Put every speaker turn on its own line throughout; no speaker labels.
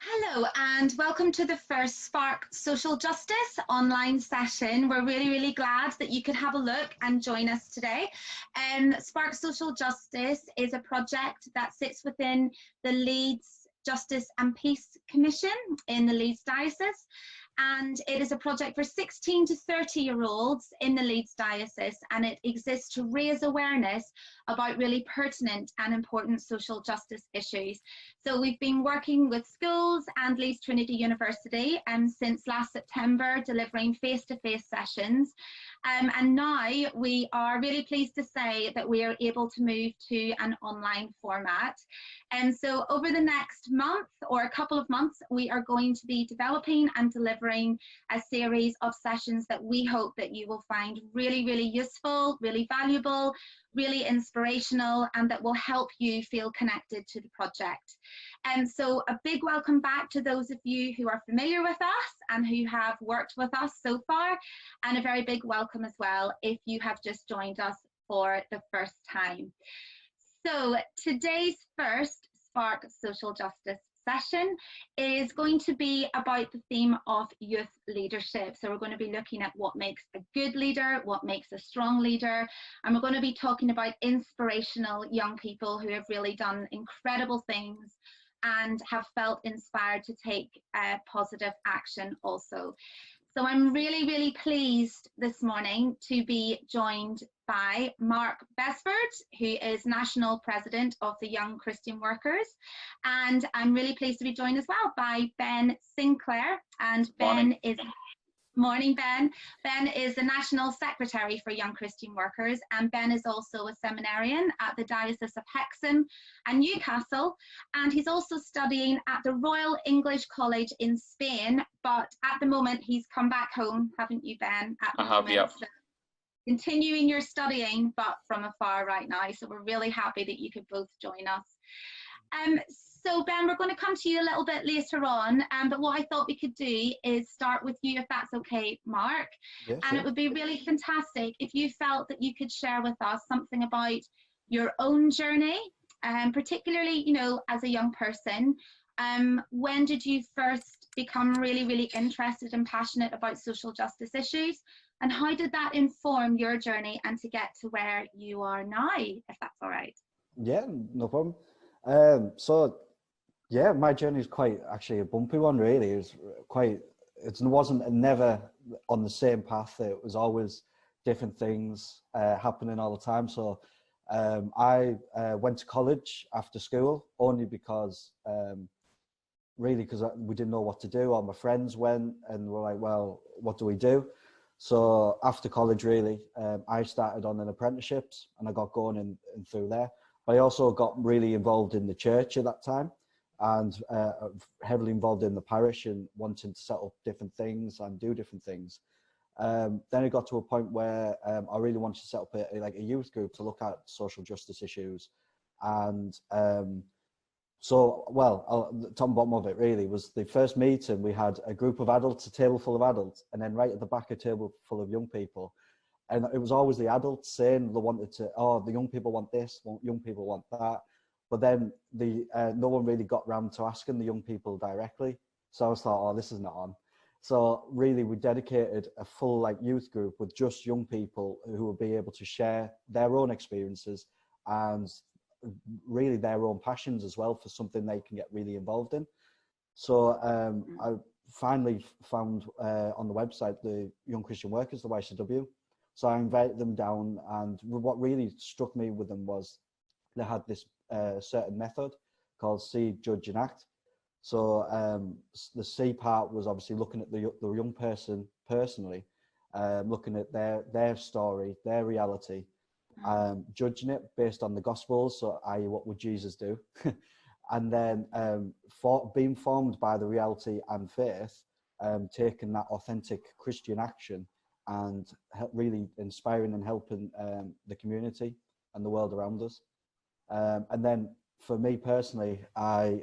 Hello and welcome to the first Spark Social Justice online session. We're really glad that you could have a look and join us today. Spark Social Justice is a project that sits within the Leeds Justice and Peace Commission in the Leeds Diocese, and it is a project for 16 to 30-year-olds in the Leeds Diocese, and it exists to raise awareness about really pertinent and important social justice issues. So we've been working with schools and Leeds Trinity University since last September, delivering face-to-face sessions. And now we are really pleased to say that we are able to move to an online format. And so over the next month or a couple of months, we are going to be developing and delivering a series of sessions that we hope that you will find really useful, really valuable, really inspirational, and that will help you feel connected to the project. And so a big welcome back to those of you who are familiar with us and who have worked with us so far, and a very big welcome as well if you have just joined us for the first time. So today's first Spark Social Justice session is going to be about the theme of youth leadership. So we're going to be looking at what makes a good leader, what makes a strong leader, and we're going to be talking about inspirational young people who have really done incredible things and have felt inspired to take positive action also. So I'm really pleased this morning to be joined by Marc Besford, who is National President of the Young Christian Workers. And I'm really pleased to be joined as well by Ben Sinclair. And Ben is... Morning, Ben. Ben is the National Secretary for Young Christian Workers, and Ben is also a seminarian at the Diocese of Hexham and Newcastle, and he's also studying at the Royal English College in Spain, but at the moment he's come back home, haven't you, Ben?
I have, yeah.
So continuing your studying, but from afar right now, so we're really happy that you could both join us. So Ben, we're going to come to you a little bit later on, but what I thought we could do is start with you, if that's okay, Marc.
Yes,
and it would be really fantastic if you felt that you could share with us something about your own journey, particularly, you know, as a young person. When did you first become really interested and passionate about social justice issues? And how did that inform your journey and to get to where you are now, if that's all right?
Yeah, no problem. So yeah, my journey is quite actually a bumpy one, really. It wasn't never on the same path. It was always different things happening all the time. So I went to college after school only because really because we didn't know what to do. All my friends went and were like, well, what do we do? So after college, really, I started on an apprenticeships and I got going in through there. But I also got really involved in the church at that time, and heavily involved in the parish and wanting to set up different things and do different things. Then it got to a point where I really wanted to set up a youth group to look at social justice issues. And so, the top and bottom of it really was the first meeting. We had a group of adults, a table full of adults, and then right at the back, a table full of young people. And it was always the adults saying they wanted to, the young people want this, young people want that. But then no one really got round to asking the young people directly. So I was thought, this is not on. So really we dedicated a full youth group with just young people who would be able to share their own experiences and really their own passions as well for something they can get really involved in. So I finally found on the website the Young Christian Workers, the YCW. So I invited them down, and what really struck me with them was they had this certain method called See, Judge and Act. So the C part was obviously looking at the young person personally, looking at their story, their reality, judging it based on the Gospels, so i.e. what would Jesus do? And then being formed by the reality and faith, taking that authentic Christian action and really inspiring and helping the community and the world around us. And then for me personally, I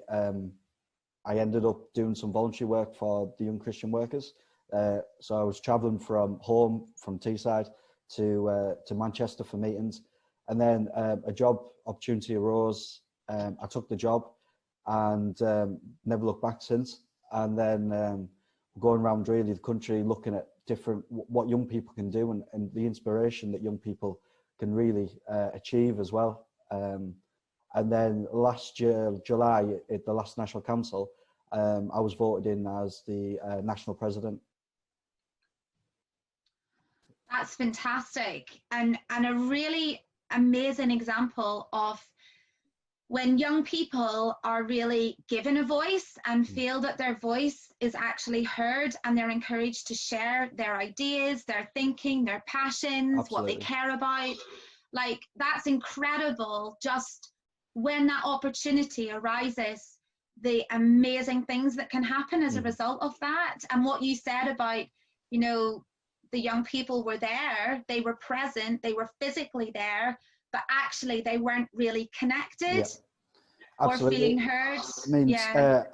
ended up doing some voluntary work for the Young Christian Workers. So I was traveling from home, from Teesside to Manchester for meetings. And then a job opportunity arose. I took the job, and never looked back since. And then going around really the country looking at different what young people can do, and the inspiration that young people can really achieve as well. And then last year, July, at the last National Council, I was voted in as the national president.
That's fantastic, and a really amazing example of when young people are really given a voice and feel that their voice is actually heard, and they're encouraged to share their ideas, their thinking, their passions,
Absolutely.
what they care about. Like, that's incredible. Just when that opportunity arises, the amazing things that can happen as a result of that. And what you said about, you know, the young people were there, they were present, they were physically there, but actually they weren't really connected or feeling heard.
I mean, a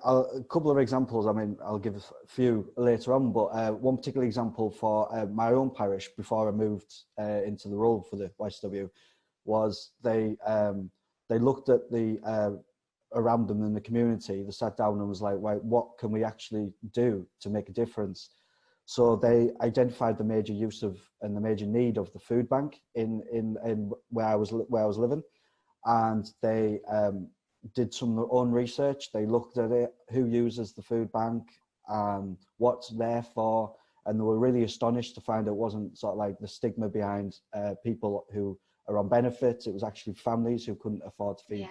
couple of examples. I mean, I'll give a few later on, but one particular example for my own parish before I moved into the role for the YCW was they looked at the around them in the community. They sat down and was like, right, what can we actually do to make a difference? So they identified the major use of and the major need of the food bank in where I was living, and they did some of their own research. They looked at it, who uses the food bank, what's there for, and they were really astonished to find it wasn't sort of like the stigma behind people who are on benefits. It was actually families who couldn't afford to feed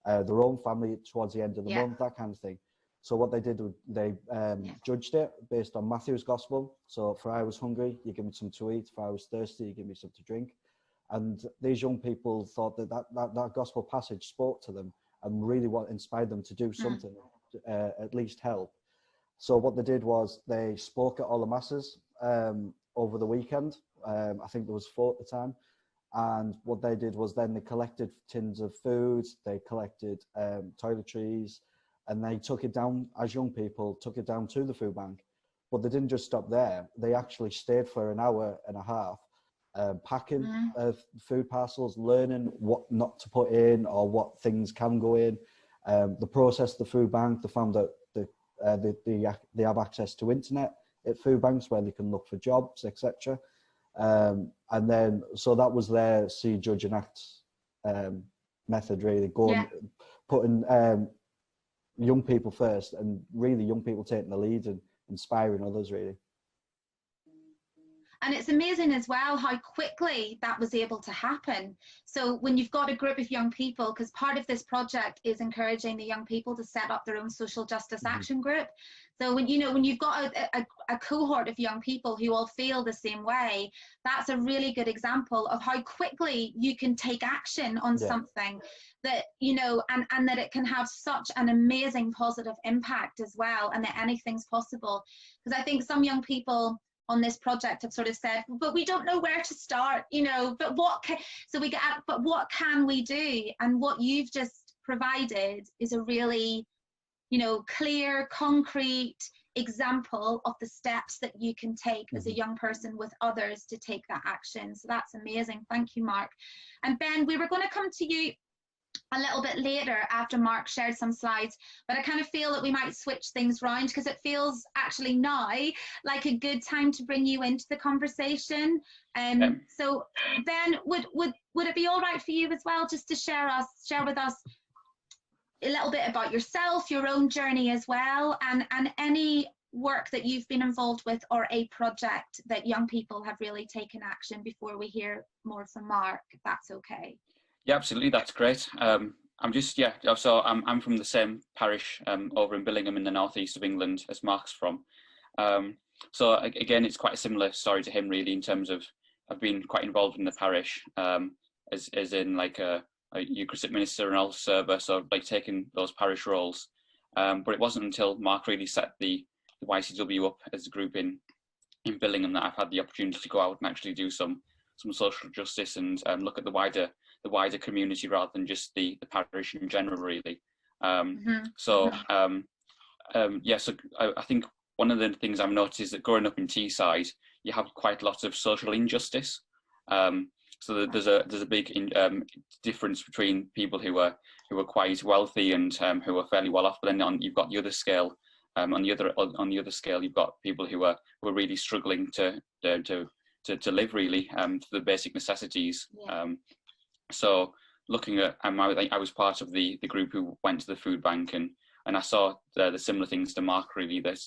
their own family towards the end of the month, that kind of thing. So what they did, they judged it based on Matthew's gospel. So if I was hungry, you give me something to eat. If I was thirsty, you give me something to drink. And these young people thought that gospel passage spoke to them and really inspired them to do something, at least help. So what they did was they spoke at all the masses over the weekend. I think there was 4 at the time. And what they did was then they collected tins of food, they collected toiletries, and they took it down, as young people, took it down to the food bank. But they didn't just stop there. They actually stayed for an hour and a half, packing food parcels, learning what not to put in or what things can go in. They processed the food bank. They found that they have access to internet at food banks where they can look for jobs, etc. And then, so that was their see, judge and act method, really, putting young people first, and really young people taking the lead and inspiring others, really.
And it's amazing as well how quickly that was able to happen. So when you've got a group of young people, because part of this project is encouraging the young people to set up their own social justice action group. So when you've got a cohort of young people who all feel the same way, that's a really good example of how quickly you can take action on something that, and that it can have such an amazing positive impact as well, and that anything's possible. Because I think some young people on this project have sort of said, but we don't know where to start, but what can we do? And what you've just provided is a really, clear, concrete example of the steps that you can take as a young person with others to take that action. So that's amazing. Thank you, Mark. And Ben, we were going to come to you a little bit later after Mark shared some slides, but I kind of feel that we might switch things around because it feels actually now like a good time to bring you into the conversation. So Ben, would it be all right for you as well just to share with us a little bit about yourself, your own journey as well, and any work that you've been involved with or a project that young people have really taken action before we hear more from Mark, if that's okay?
Yeah, absolutely. That's great. I'm from the same parish over in Billingham in the northeast of England as Mark's from. So again, it's quite a similar story to him, really, in terms of I've been quite involved in the parish as in like a Eucharistic minister and altar server, so like taking those parish roles. But it wasn't until Mark really set the YCW up as a group in Billingham that I've had the opportunity to go out and actually do some social justice and look at the wider community rather than just the parish in general, really. So I think one of the things I've noticed is that growing up in Teesside, you have quite a lot of social injustice. So there's a big difference between people who are quite wealthy and who are fairly well off, but then you've got the other scale. On the other scale, you've got people who are really struggling to live really, for the basic necessities.
Yeah.
So looking at, I was part of the group who went to the food bank, and I saw the similar things to Mark really. That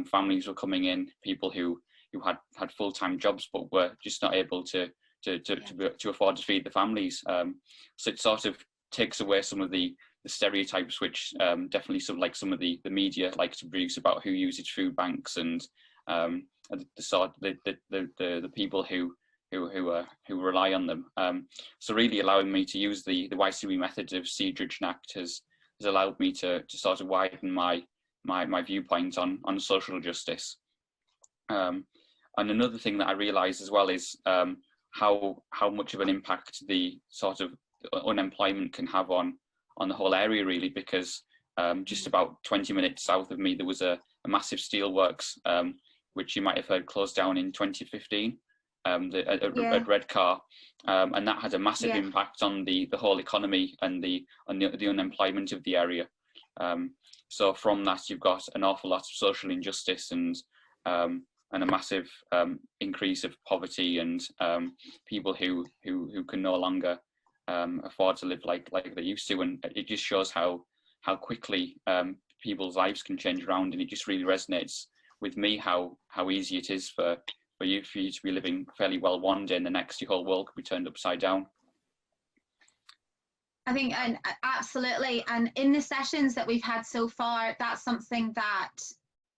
families were coming in, people who had full-time jobs but were just not able to afford to feed the families. So it sort of takes away some of the stereotypes, which definitely some of the media like to produce about who uses food banks, and the people who rely on them. So really allowing me to use the YCB method of Seadridge and ACT has allowed me to sort of widen my viewpoint on social justice. And another thing that I realised as well is how much of an impact the sort of unemployment can have on the whole area really, because just about 20 minutes south of me there was a massive steelworks which you might have heard closed down in 2015, at Redcar, and that had a massive impact on the whole economy and the unemployment of the area. So from that you've got an awful lot of social injustice and a massive increase of poverty and people who can no longer afford to live like they used to, and it just shows how quickly people's lives can change around, and it just really resonates with me how easy it is for you to be living fairly well one day and the next your whole world could be turned upside down.
I think, and absolutely, and in the sessions that we've had so far, that's something that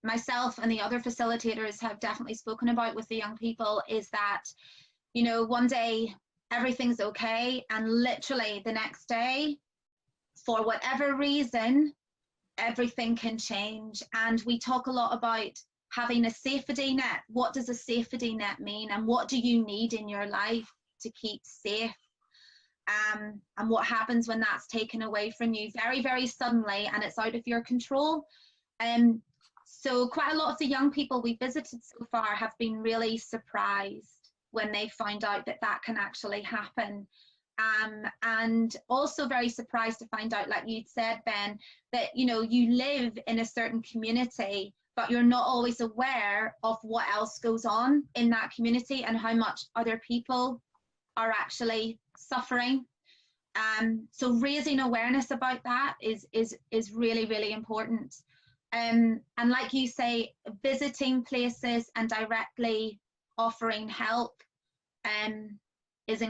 myself and the other facilitators have definitely spoken about with the young people, is that, you know, one day everything's okay and literally the next day, for whatever reason, everything can change. And we talk a lot about having a safety net. What does a safety net mean, and what do you need in your life to keep safe? And what happens when that's taken away from you very, very suddenly and it's out of your control? So quite a lot of the young people we visited so far have been really surprised when they find out that that can actually happen. And also very surprised to find out, like you'd said, Ben, that, you know, you live in a certain community, but you're not always aware of what else goes on in that community and how much other people are actually suffering. So raising awareness about that is really, really important. And like you say, visiting places and directly offering help is an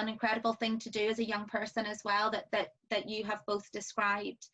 incredible thing to do as a young person as well, that you have both described.